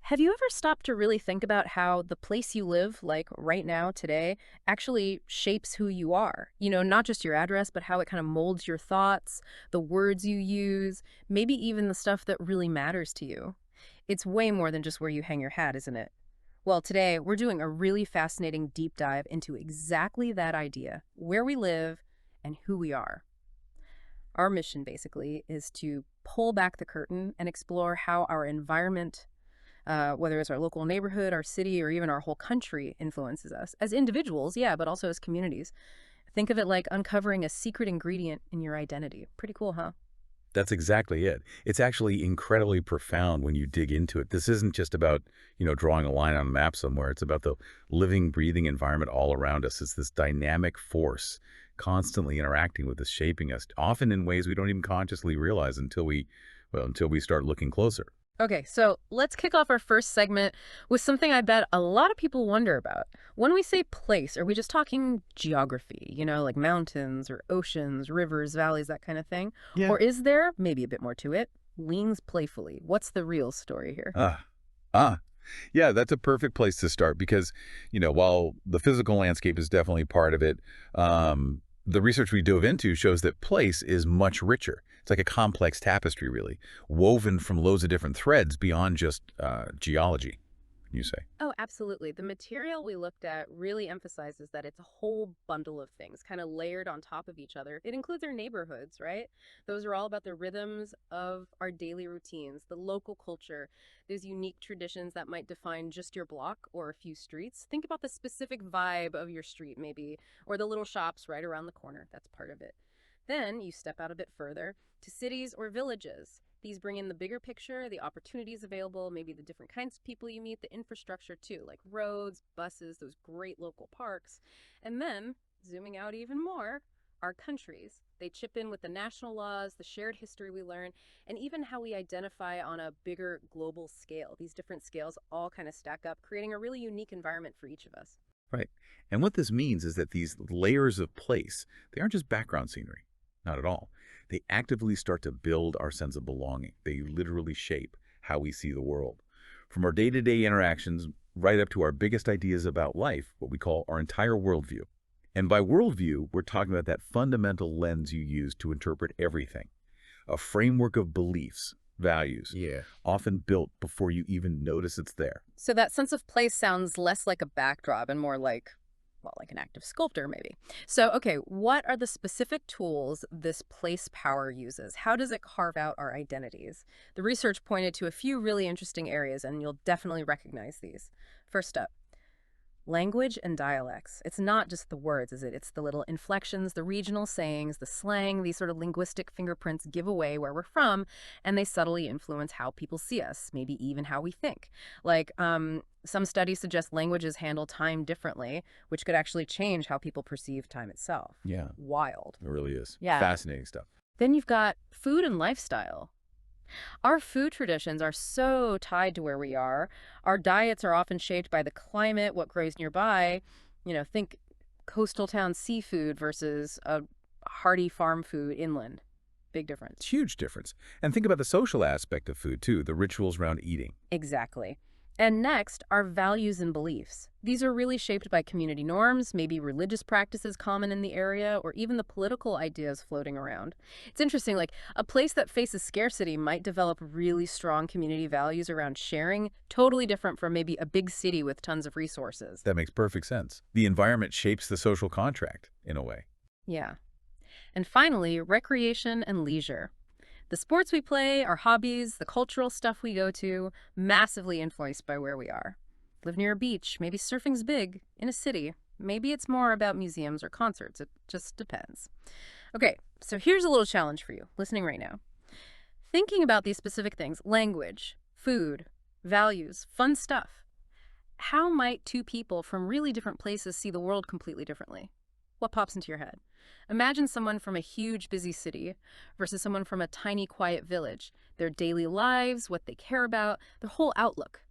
Have you ever stopped to really think about how the place you live, like right now, today, actually shapes who you are? Not just your address, but how it kind of molds your thoughts, the words you use, maybe even the stuff that really matters to you. It's way more than just where you hang your hat, isn't it? Well, today, we're doing a really fascinating deep dive into exactly that idea, where we live and who we are. Our mission, basically, is to pull back the curtain and explore how our environment, whether it's our local neighborhood, our city, or even our whole country influences us as individuals, yeah, but also as communities. Think of it like uncovering a secret ingredient in your identity. Pretty cool, huh? That's exactly it. It's actually incredibly profound when you dig into it. This isn't just about, drawing a line on a map somewhere. It's about the living, breathing environment all around us. It's this dynamic force constantly interacting with us, shaping us, often in ways we don't even consciously realize until we start looking closer. Okay, so let's kick off our first segment with something I bet a lot of people wonder about. When we say place, are we just talking geography, like mountains or oceans, rivers, valleys, that kind of thing? Yeah. Or is there maybe a bit more to it? Leans playfully. What's the real story here? Ah, ah. Yeah, that's a perfect place to start because, while the physical landscape is definitely part of it, the research we dove into shows that place is much richer. It's like a complex tapestry, really, woven from loads of different threads beyond just geology, you say. Oh, absolutely. The material we looked at really emphasizes that it's a whole bundle of things, kind of layered on top of each other. It includes our neighborhoods, right? Those are all about the rhythms of our daily routines, the local culture, those unique traditions that might define just your block or a few streets. Think about the specific vibe of your street, maybe, or the little shops right around the corner. That's part of it. Then you step out a bit further to cities or villages. These bring in the bigger picture, the opportunities available, maybe the different kinds of people you meet, the infrastructure too, like roads, buses, those great local parks. And then, zooming out even more, our countries. They chip in with the national laws, the shared history we learn, and even how we identify on a bigger global scale. These different scales all kind of stack up, creating a really unique environment for each of us. Right. And what this means is that these layers of place, they aren't just background scenery. Not at all. They actively start to build our sense of belonging. They literally shape how we see the world. From our day-to-day interactions right up to our biggest ideas about life, what we call our entire worldview. And by worldview, we're talking about that fundamental lens you use to interpret everything. A framework of beliefs, values, Yeah. often built before you even notice it's there. So that sense of place sounds less like a backdrop and more like, well, like an active sculptor, maybe. So, okay, what are the specific tools this place power uses? How does it carve out our identities? The research pointed to a few really interesting areas, and you'll definitely recognize these. First up, language and dialects. It's not just the words, is it? It's the little inflections, the regional sayings, the slang, these sort of linguistic fingerprints give away where we're from, and they subtly influence how people see us, maybe even how we think. Like, some studies suggest languages handle time differently, which could actually change how people perceive time itself. Yeah, Wild. it really is. Yeah. Fascinating stuff. Then you've got food and lifestyle. Our food traditions are so tied to where we are. Our diets are often shaped by the climate, what grows nearby. Think coastal town seafood versus a hearty farm food inland. Big difference. Huge difference. And think about the social aspect of food, too, the rituals around eating. Exactly. And next, our values and beliefs. These are really shaped by community norms, maybe religious practices common in the area, or even the political ideas floating around. It's interesting, like a place that faces scarcity might develop really strong community values around sharing, totally different from maybe a big city with tons of resources. That makes perfect sense. The environment shapes the social contract, in a way. Yeah. And finally, recreation and leisure. The sports we play, our hobbies, the cultural stuff we go to, massively influenced by where we are. Live near a beach, maybe surfing's big. In a city, maybe it's more about museums or concerts. It just depends. Okay, so here's a little challenge for you, listening right now. Thinking about these specific things, language, food, values, fun stuff. How might two people from really different places see the world completely differently? What pops into your head? Imagine someone from a huge, busy city versus someone from a tiny, quiet village. Their daily lives, what they care about, their whole outlook.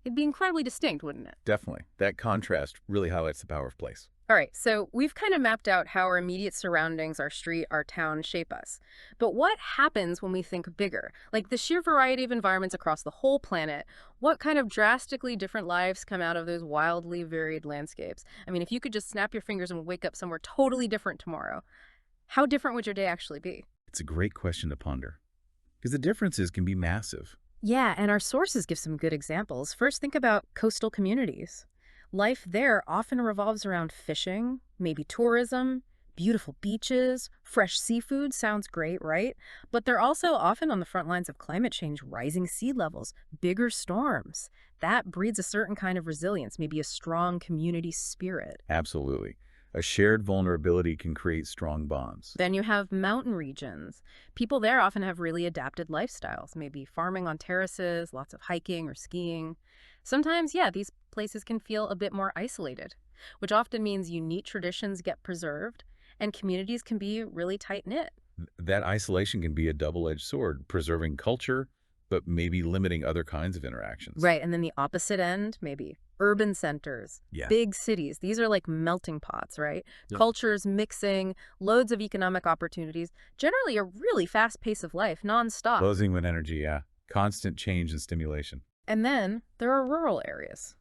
It'd be incredibly distinct, wouldn't it? Definitely. That contrast really highlights the power of place. All right, so we've kind of mapped out how our immediate surroundings, our street, our town shape us. But what happens when we think bigger? Like the sheer variety of environments across the whole planet, what kind of drastically different lives come out of those wildly varied landscapes? I mean, if you could just snap your fingers and wake up somewhere totally different tomorrow, how different would your day actually be? It's a great question to ponder because the differences can be massive. Yeah, and our sources give some good examples. First, think about coastal communities. Life there often revolves around fishing, maybe tourism, beautiful beaches, fresh seafood sounds great, right? But they're also often on the front lines of climate change, rising sea levels, bigger storms. That breeds a certain kind of resilience, maybe a strong community spirit. Absolutely. A shared vulnerability can create strong bonds. Then you have mountain regions. People there often have really adapted lifestyles, maybe farming on terraces, lots of hiking or skiing. Sometimes, yeah, these places can feel a bit more isolated, which often means unique traditions get preserved and communities can be really tight knit. That isolation can be a double-edged sword, preserving culture, but maybe limiting other kinds of interactions. Right. And then the opposite end, maybe urban centers, Yeah. big cities. These are like melting pots, right? Yep. Cultures mixing, loads of economic opportunities, generally a really fast pace of life, nonstop. Closing with energy, yeah. Constant change and stimulation. And then there are rural areas.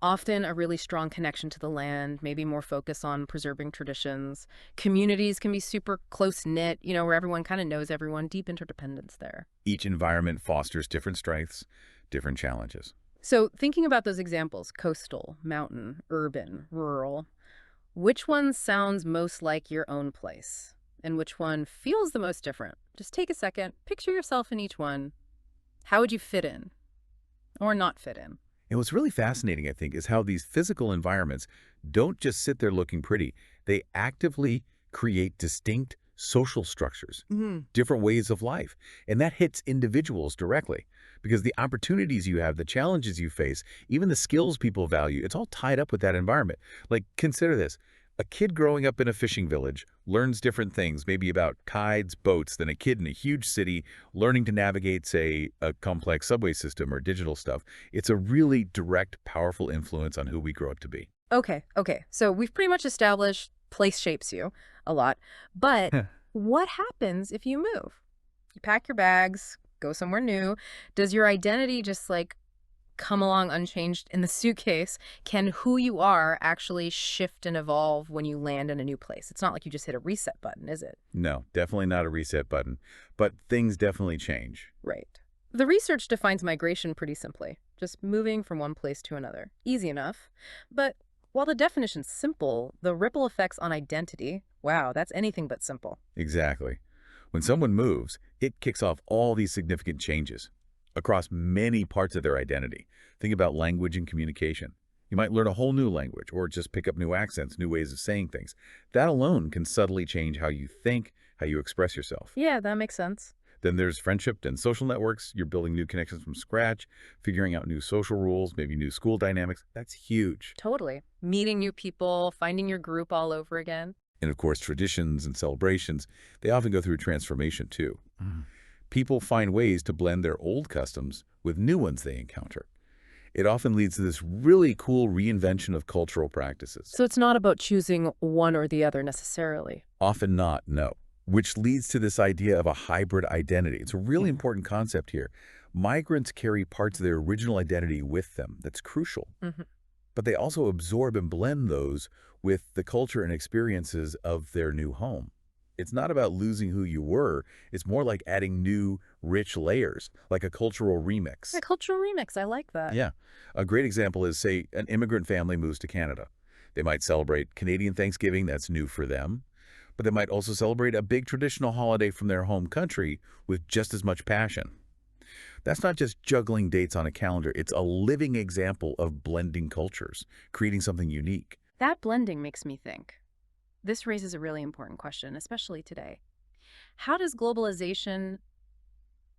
Often a really strong connection to the land, maybe more focus on preserving traditions. Communities can be super close knit, where everyone kind of knows everyone, deep interdependence there. Each environment fosters different strengths, different challenges. So, thinking about those examples coastal, mountain, urban, rural which one sounds most like your own place? And which one feels the most different? Just take a second, picture yourself in each one. How would you fit in or not fit in? And what's really fascinating, I think, is how these physical environments don't just sit there looking pretty. They actively create distinct social structures, different ways of life. And that hits individuals directly because the opportunities you have, the challenges you face, even the skills people value, it's all tied up with that environment. Like, consider this. A kid growing up in a fishing village learns different things, maybe about tides, boats, than a kid in a huge city learning to navigate, say, a complex subway system or digital stuff. It's a really direct, powerful influence on who we grow up to be. Okay. So we've pretty much established place shapes you a lot. But what happens if you move? You pack your bags, go somewhere new. Does your identity just like come along unchanged in the suitcase? Can who you are actually shift and evolve when you land in a new place? It's not like you just hit a reset button, is it? No, definitely not a reset button, but things definitely change. Right. The research defines migration pretty simply, just moving from one place to another. Easy enough. But while the definition's simple, the ripple effects on identity, wow, that's anything but simple. Exactly. When someone moves, it kicks off all these significant changes across many parts of their identity. Think about language and communication. You might learn a whole new language or just pick up new accents, new ways of saying things. That alone can subtly change how you think, how you express yourself. Yeah, that makes sense. Then there's friendship and social networks. You're building new connections from scratch, figuring out new social rules, maybe new school dynamics. That's huge. Totally. Meeting new people, finding your group all over again. And of course, traditions and celebrations, they often go through transformation too. People find ways to blend their old customs with new ones they encounter. It often leads to this really cool reinvention of cultural practices. So it's not about choosing one or the other necessarily. Often not, no. Which leads to this idea of a hybrid identity. It's a really important concept here. Migrants carry parts of their original identity with them. That's crucial. Mhm. But they also absorb and blend those with the culture and experiences of their new home. It's not about losing who you were. It's more like adding new, rich layers, like a cultural remix. A cultural remix, I like that. Yeah. A great example is, say, an immigrant family moves to Canada. They might celebrate Canadian Thanksgiving, that's new for them. But they might also celebrate a big traditional holiday from their home country with just as much passion. That's not just juggling dates on a calendar. It's a living example of blending cultures, creating something unique. That blending makes me think. This raises a really important question, especially today. How does globalization,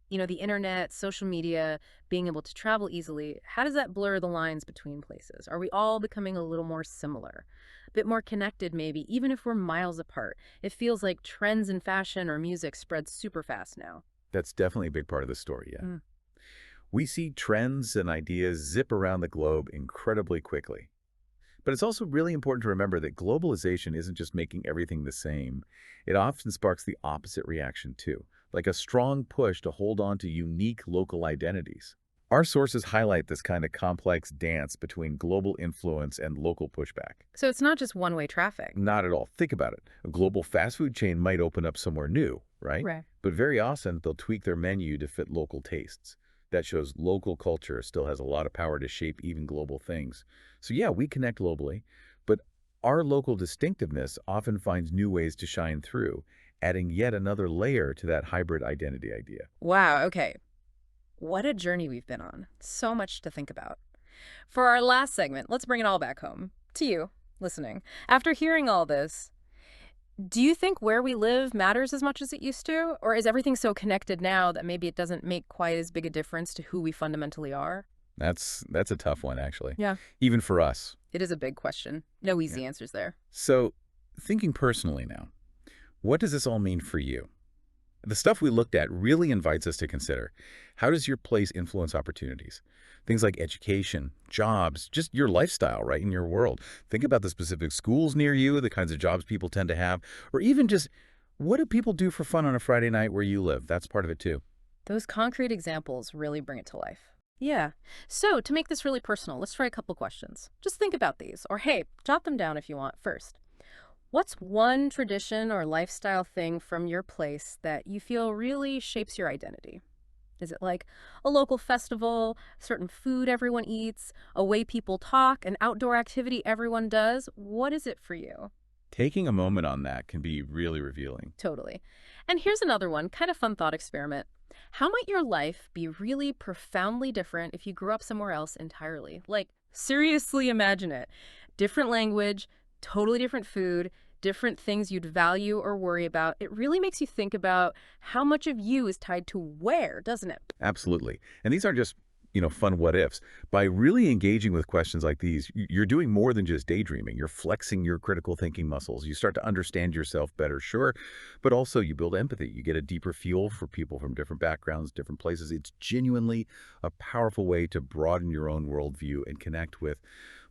the internet, social media, being able to travel easily, how does that blur the lines between places? Are we all becoming a little more similar? A bit more connected, maybe, even if we're miles apart? It feels like trends in fashion or music spread super fast now. That's definitely a big part of the story, yeah. Mm. We see trends and ideas zip around the globe incredibly quickly. But it's also really important to remember that globalization isn't just making everything the same. It often sparks the opposite reaction too, like a strong push to hold on to unique local identities. Our sources highlight this kind of complex dance between global influence and local pushback. So it's not just one-way traffic. Not at all. Think about it. A global fast food chain might open up somewhere new, right? Right. But very often they'll tweak their menu to fit local tastes. That shows local culture still has a lot of power to shape even global things. So yeah, we connect globally, but our local distinctiveness often finds new ways to shine through, adding yet another layer to that hybrid identity idea. Wow, okay. What a journey we've been on. So much to think about. For our last segment, let's bring it all back home to you, listening. After hearing all this, do you think where we live matters as much as it used to? Or is everything so connected now that maybe it doesn't make quite as big a difference to who we fundamentally are? That's a tough one, actually, Yeah. even for us. It is a big question. No Yeah. easy answers there. So, thinking personally now, what does this all mean for you? The stuff we looked at really invites us to consider, how does your place influence opportunities? Things like education, jobs, just your lifestyle, right, in your world. Think about the specific schools near you, the kinds of jobs people tend to have, or even just what do people do for fun on a Friday night where you live? That's part of it too. Those concrete examples really bring it to life. Yeah. So, to make this really personal, let's try a couple questions. Just think about these, or hey, jot them down if you want first. What's one tradition or lifestyle thing from your place that you feel really shapes your identity? Is it like a local festival, certain food everyone eats, a way people talk, an outdoor activity everyone does? What is it for you? Taking a moment on that can be really revealing. Totally. And here's another one, kind of fun thought experiment. How might your life be really profoundly different if you grew up somewhere else entirely? Like, seriously imagine it. Different language, totally different food, different things you'd value or worry about. It really makes you think about how much of you is tied to where, doesn't it? Absolutely. And these aren't just, fun what ifs. By really engaging with questions like these, you're doing more than just daydreaming. You're flexing your critical thinking muscles. You start to understand yourself better, sure, but also you build empathy. You get a deeper feel for people from different backgrounds, different places. It's genuinely a powerful way to broaden your own worldview and connect with,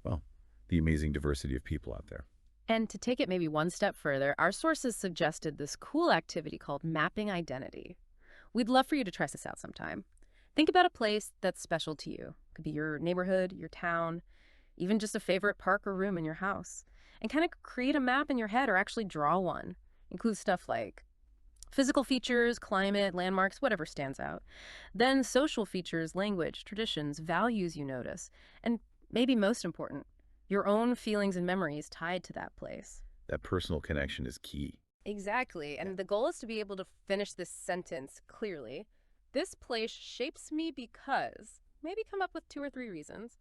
well, the amazing diversity of people out there. And to take it maybe one step further, our sources suggested this cool activity called mapping identity. We'd love for you to try this out sometime. Think about a place that's special to you. It could be your neighborhood, your town, even just a favorite park or room in your house. And kind of create a map in your head or actually draw one. Include stuff like physical features, climate, landmarks, whatever stands out. Then social features, language, traditions, values you notice. And maybe most important, your own feelings and memories tied to that place. That personal connection is key. Exactly. And the goal is to be able to finish this sentence clearly. This place shapes me because, maybe come up with 2 or 3 reasons.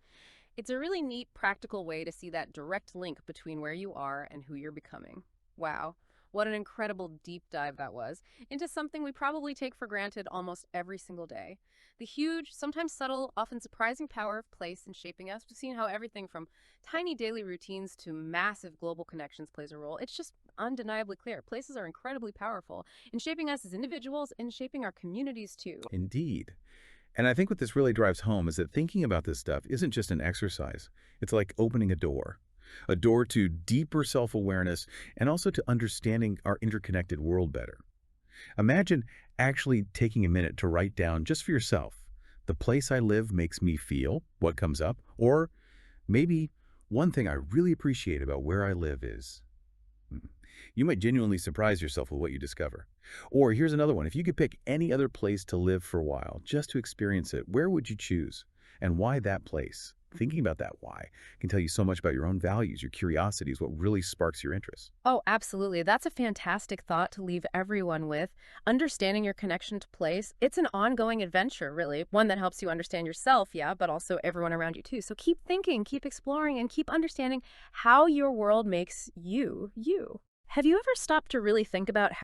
It's a really neat, practical way to see that direct link between where you are and who you're becoming. Wow, what an incredible deep dive that was into something we probably take for granted almost every single day. The huge, sometimes subtle, often surprising power of place in shaping us. We've seen how everything from tiny daily routines to massive global connections plays a role. It's just undeniably clear. Places are incredibly powerful in shaping us as individuals and shaping our communities too. Indeed. And I think what this really drives home is that thinking about this stuff isn't just an exercise. It's like opening a door to deeper self-awareness and also to understanding our interconnected world better. Imagine actually taking a minute to write down just for yourself, the place I live makes me feel, what comes up, or maybe one thing I really appreciate about where I live is. Hmm. You might genuinely surprise yourself with what you discover. Or here's another one. If you could pick any other place to live for a while, just to experience it, where would you choose? And why that place? Thinking about that why can tell you so much about your own values, your curiosities, what really sparks your interest. Oh, absolutely. That's a fantastic thought to leave everyone with. Understanding your connection to place, it's an ongoing adventure, really. One that helps you understand yourself, yeah, but also everyone around you too. So keep thinking, keep exploring, and keep understanding how your world makes you, you. Have you ever stopped to really think about